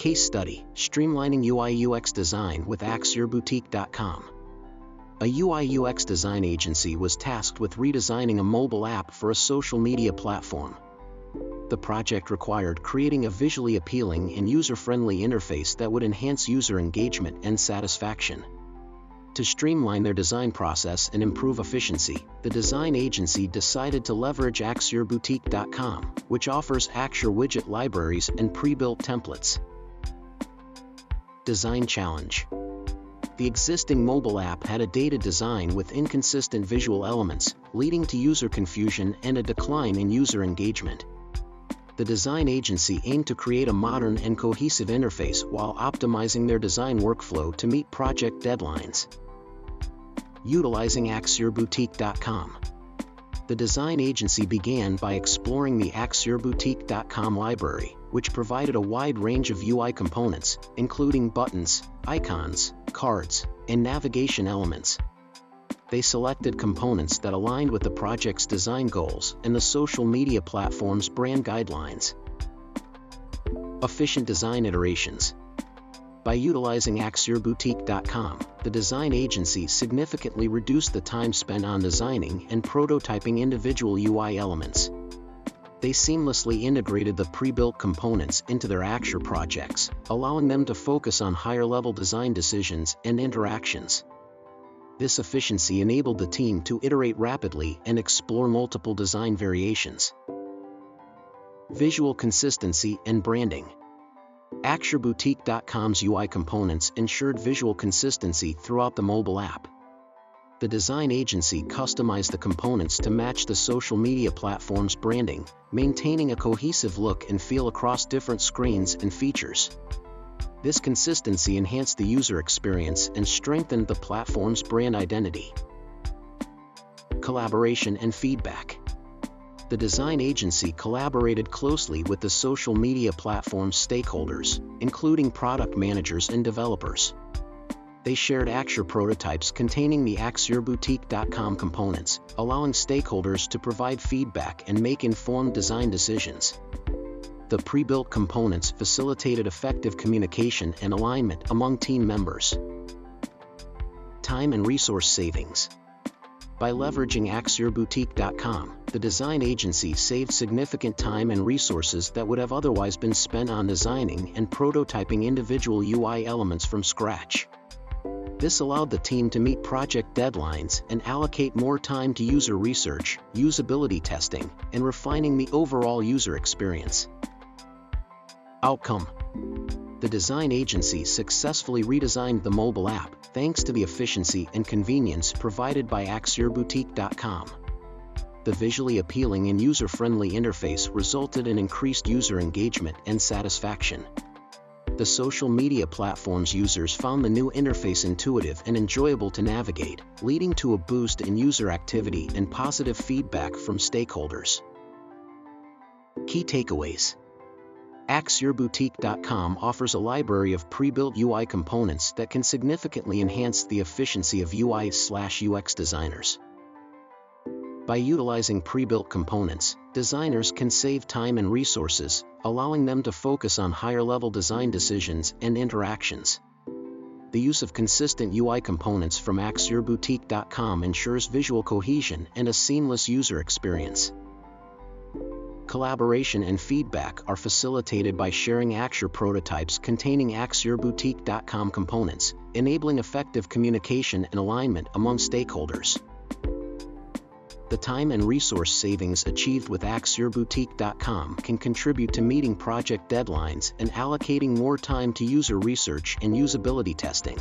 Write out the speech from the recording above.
Case Study: Streamlining UI/UX Design with AxureBoutique.com. A UI/UX design agency was tasked with redesigning a mobile app for a social media platform. The project required creating a visually appealing and user-friendly interface that would enhance user engagement and satisfaction. To streamline their design process and improve efficiency, the design agency decided to leverage AxureBoutique.com, which offers Axure widget libraries and pre-built templates. Design challenge. The existing mobile app had a dated design with inconsistent visual elements, leading to user confusion and a decline in user engagement. The design agency aimed to create a modern and cohesive interface while optimizing their design workflow to meet project deadlines. Utilizing AxureBoutique.com. The design agency began by exploring the AxureBoutique.com library, which provided a wide range of UI components, including buttons, icons, cards, and navigation elements. They selected components that aligned with the project's design goals and the social media platform's brand guidelines. Efficient design iterations. By utilizing AxureBoutique.com, the design agency significantly reduced the time spent on designing and prototyping individual UI elements. They seamlessly integrated the pre-built components into their Axure projects, allowing them to focus on higher-level design decisions and interactions. This efficiency enabled the team to iterate rapidly and explore multiple design variations. Visual consistency and branding. AxureBoutique.com's UI components ensured visual consistency throughout the mobile app. The design agency customized the components to match the social media platform's branding, maintaining a cohesive look and feel across different screens and features. This consistency enhanced the user experience and strengthened the platform's brand identity. Collaboration and feedback. The design agency collaborated closely with the social media platform's stakeholders, including product managers and developers. They shared Axure prototypes containing the AxureBoutique.com components, allowing stakeholders to provide feedback and make informed design decisions. The pre-built components facilitated effective communication and alignment among team members. Time and resource savings. By leveraging AxureBoutique.com, the design agency saved significant time and resources that would have otherwise been spent on designing and prototyping individual UI elements from scratch. This allowed the team to meet project deadlines and allocate more time to user research, usability testing, and refining the overall user experience. Outcome. The design agency successfully redesigned the mobile app thanks to the efficiency and convenience provided by AxureBoutique.com. The visually appealing and user-friendly interface resulted in increased user engagement and satisfaction. The social media platform's users found the new interface intuitive and enjoyable to navigate, leading to a boost in user activity and positive feedback from stakeholders. Key takeaways. AxureBoutique.com offers a library of pre-built UI components that can significantly enhance the efficiency of UI/UX designers. By utilizing pre-built components, designers can save time and resources, allowing them to focus on higher-level design decisions and interactions. The use of consistent UI components from AxureBoutique.com ensures visual cohesion and a seamless user experience. Collaboration and feedback are facilitated by sharing Axure prototypes containing AxureBoutique.com components, enabling effective communication and alignment among stakeholders. The time and resource savings achieved with AxureBoutique.com can contribute to meeting project deadlines and allocating more time to user research and usability testing.